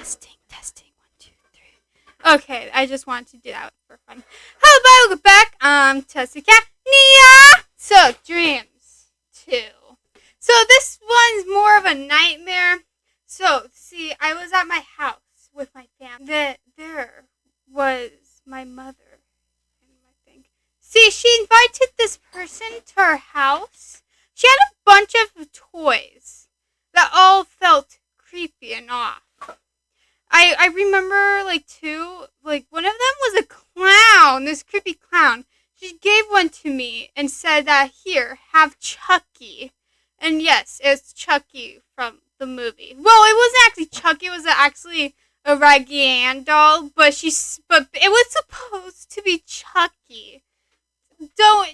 Testing. 1, 2, 3. Okay, I just wanted to do that for fun. Hello, welcome back. Tessica Nia. So, dreams 2. So, this one's more of a nightmare. So, see, I was at my house with my family. There was my mother, I think. See, she invited this person to her house. She had a bunch of toys that all felt creepy and off. I remember, one of them was a clown, this creepy clown. She gave one to me and said that, here, have Chucky. And yes, it's Chucky from the movie. Well, it wasn't actually Chucky, it was actually a Raggedy Ann doll, but it was supposed to be Chucky. Don't,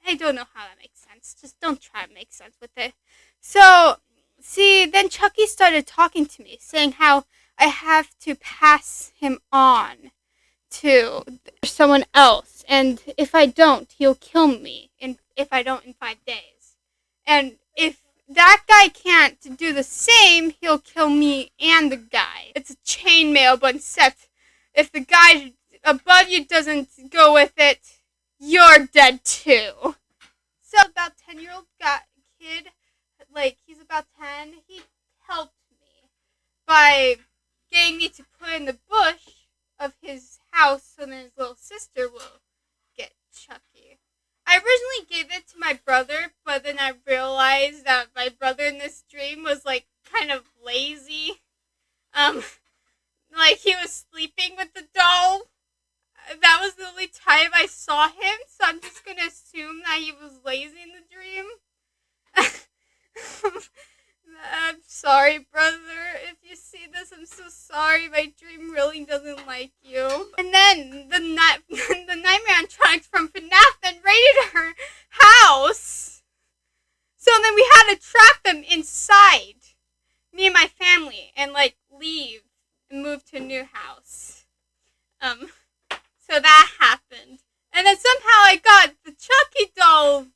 I don't know how that makes sense. Just don't try to make sense with it. So, see, then Chucky started talking to me, saying how I have to pass him on to someone else, and if I don't, he'll kill me, if I don't in 5 days. And if that guy can't do the same, he'll kill me and the guy. It's a chainmail, but except if the guy above you doesn't go with it, you're dead too. So about 10-year-old kid, he's about 10, he helped me by getting me to put in the bush of his house so then his little sister will get Chucky. I originally gave it to my brother, but then I realized that my brother in this dream was kind of lazy. He was sleeping with the doll. That was the only time I saw him, so I'm just gonna assume that he was lazy in the dream. I'm sorry, brother. If you see this, I'm so sorry. My dream really doesn't like you. And then the Nightmare Animatronics from FNAF then raided her house. So then we had to trap them inside, me and my family, and leave and move to a new house. So that happened. And then somehow I got the Chucky doll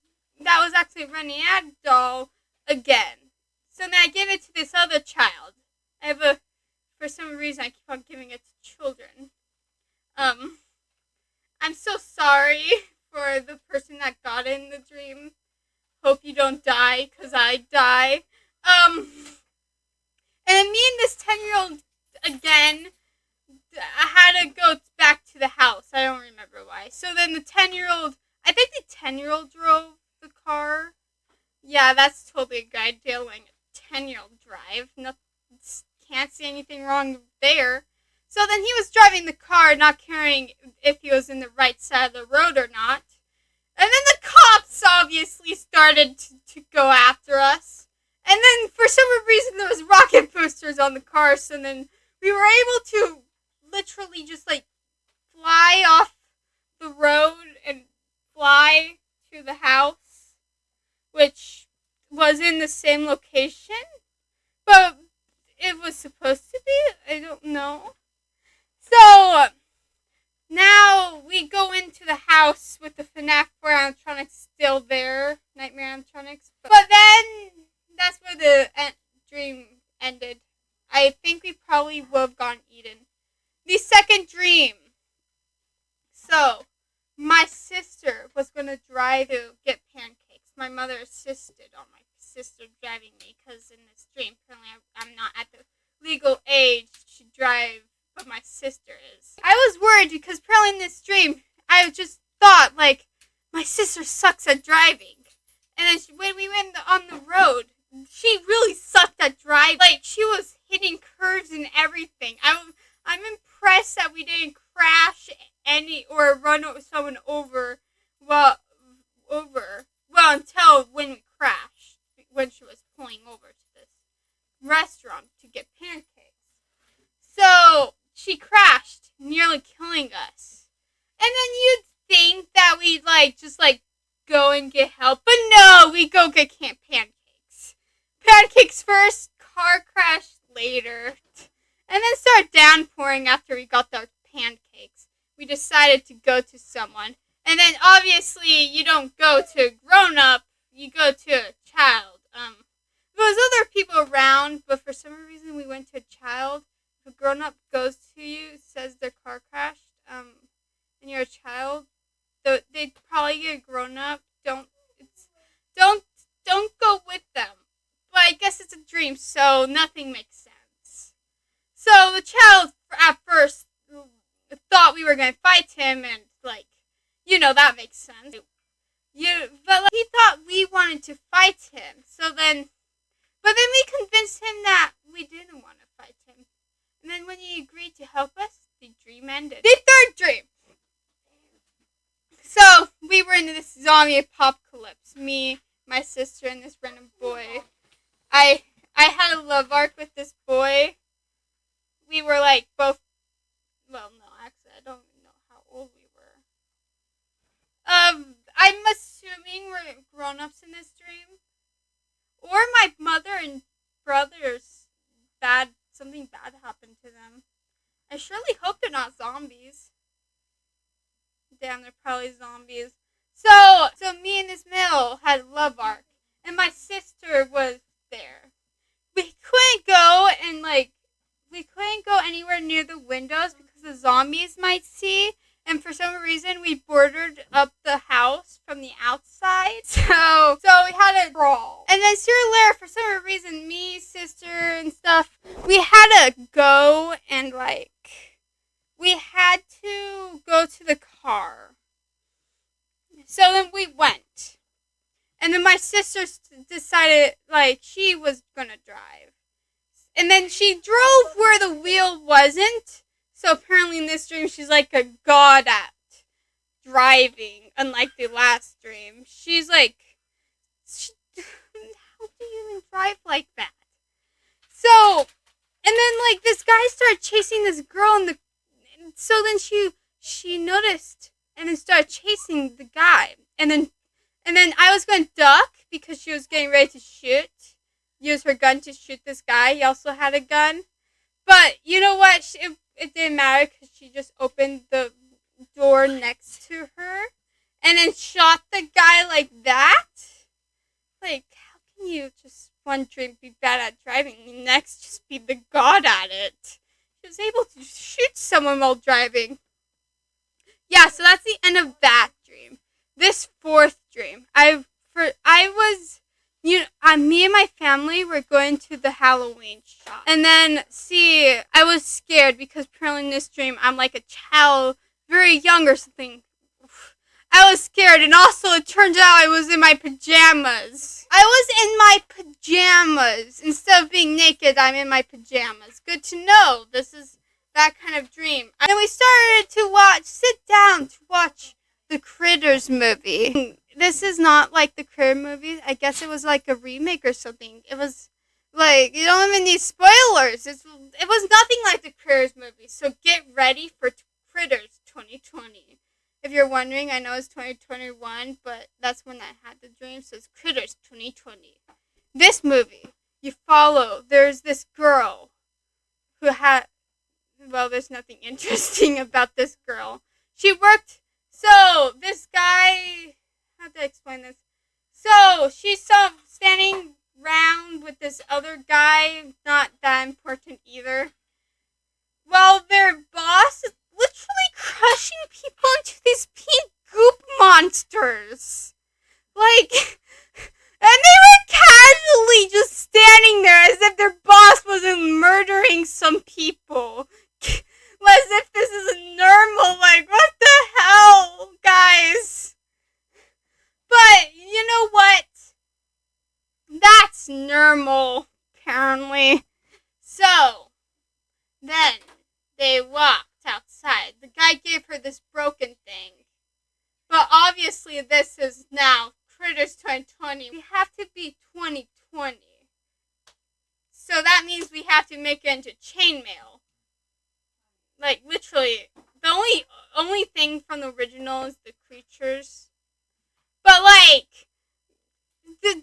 that was actually a Raggedy Ann doll again. So then I gave it to this other child. For some reason, I keep on giving it to children. I'm so sorry for the person that got it in the dream. Hope you don't die, because I die. And then me and this 10-year-old, again, I had to go back to the house. I don't remember why. So then the 10-year-old, I think the 10-year-old drove the car. Yeah, that's totally a good idea, a 10-year-old drive. Can't see anything wrong there. So then he was driving the car, not caring if he was in the right side of the road or not. And then the cops obviously started to go after us. And then for some reason there was rocket boosters on the car, so then we were able to literally just fly off the road and fly to the house, which was in the same location, but it was supposed to be. I don't know. So now we go into the house with the FNAF 4 animatronics still there, Nightmare Animatronics. But then that's where the dream ended. I think we probably would have gotten eaten. The second dream. So, my sister was going to drive to get pancakes. My mother insisted on my sister driving me because in this dream, apparently I'm not at the legal age to drive, but my sister is. I was worried because apparently in this dream, I just thought, my sister sucks at driving. And then when we went on the road, she really sucked at driving. She was hitting curves and everything. I'm impressed that we didn't crash or run someone over. Until when we crashed, when she was pulling over to this restaurant to get pancakes. So she crashed, nearly killing us. And then you'd think that we'd just go and get help, but no, we go get pancakes. Pancakes first, car crash later. And then started downpouring after we got the pancakes. We decided to go to someone. And then obviously you don't go to a grown-up, you go to a child. there was other people around, but for some reason we went to a child. If a grown up goes to you, says their car crashed, and you're a child, they'd probably get a grown up. Don't don't go with them. But I guess it's a dream, so nothing makes sense. So the child at first thought we were gonna fight him, and that makes sense. But he thought we wanted to fight him. But then we convinced him that we didn't want to fight him. And then when he agreed to help us, the dream ended. The third dream. So we were in this zombie apocalypse. Me, my sister, and this random boy. I had a love arc with this boy. We were both. Well, no, actually, I don't even know how old we were. I'm assuming we're grown-ups in this dream. Or my mother and brothers, something bad happened to them. I surely hope they're not zombies. Damn, they're probably zombies. So me and this male had a love arc, and my sister was there. We couldn't go anywhere near the windows because the zombies might see. And for some reason, we boarded up the house from the outside. So we had to crawl. And then sooner or later, for some reason, me, sister, and stuff, we had to go and, we had to go to the car. So then we went. And then my sister decided, she was gonna drive. And then she drove where the wheel wasn't. So apparently in this dream, she's like a god at driving, unlike the last dream. She's how do you even drive like that? So, and then this guy started chasing this girl, and so then she noticed and then started chasing the guy. And then I was going to duck because she was getting ready to use her gun to shoot this guy. He also had a gun. But you know what? It didn't matter because she just opened the door next to her and then shot the guy like that. How can you just one dream be bad at driving and next just be the god at it? She was able to shoot someone while driving. Yeah, so that's the end of that dream. This fourth dream, me and my family were going to the Halloween shop. And then, I was scared because apparently in this dream, I'm like a child, very young or something. I was scared, and also it turns out I was in my pajamas. Instead of being naked, I'm in my pajamas. Good to know. This is that kind of dream. And then we started to sit down to watch the Critters movie. This is not like the Critter movie. I guess it was like a remake or something. It was you don't even need spoilers. It was nothing like the Critters movie. So get ready for Critters 2020. If you're wondering, I know it's 2021, but that's when I had the dream. So it's Critters 2020. This movie, you follow. There's this girl who there's nothing interesting about this girl. She worked. So this guy. How to explain this? So she's standing around with this other guy, not that important either. Well, their boss is literally crushing people into these pink goop monsters. And they were casually just standing there as if their boss wasn't murdering some people. As if this is normal. What the hell, guys? But, you know what? That's normal, apparently. So, then, they walked outside. The guy gave her this broken thing. But obviously, this is now Critters 2020. We have to be 2020. So that means we have to make it into chainmail. Literally, the only thing from the original is the creatures. But,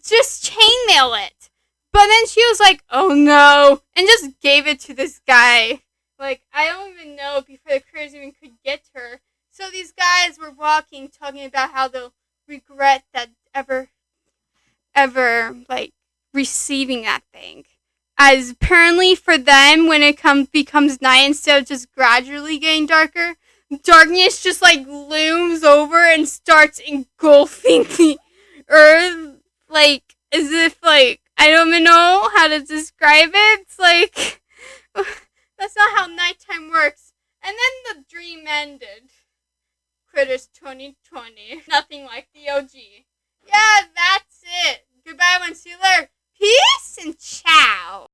just chainmail it. But then she was like, oh no, and just gave it to this guy. I don't even know before the Critters even could get to her. So these guys were walking, talking about how they'll regret that ever, receiving that thing. As apparently for them, when it becomes night, instead of just gradually getting darker, darkness just like looms over and starts engulfing the earth, like as if like I don't even know how to describe it. It's like that's not how nighttime works. And then the dream ended. Critters 2020. Nothing like the OG. Yeah, that's it. Goodbye, one sealer. Peace and ciao.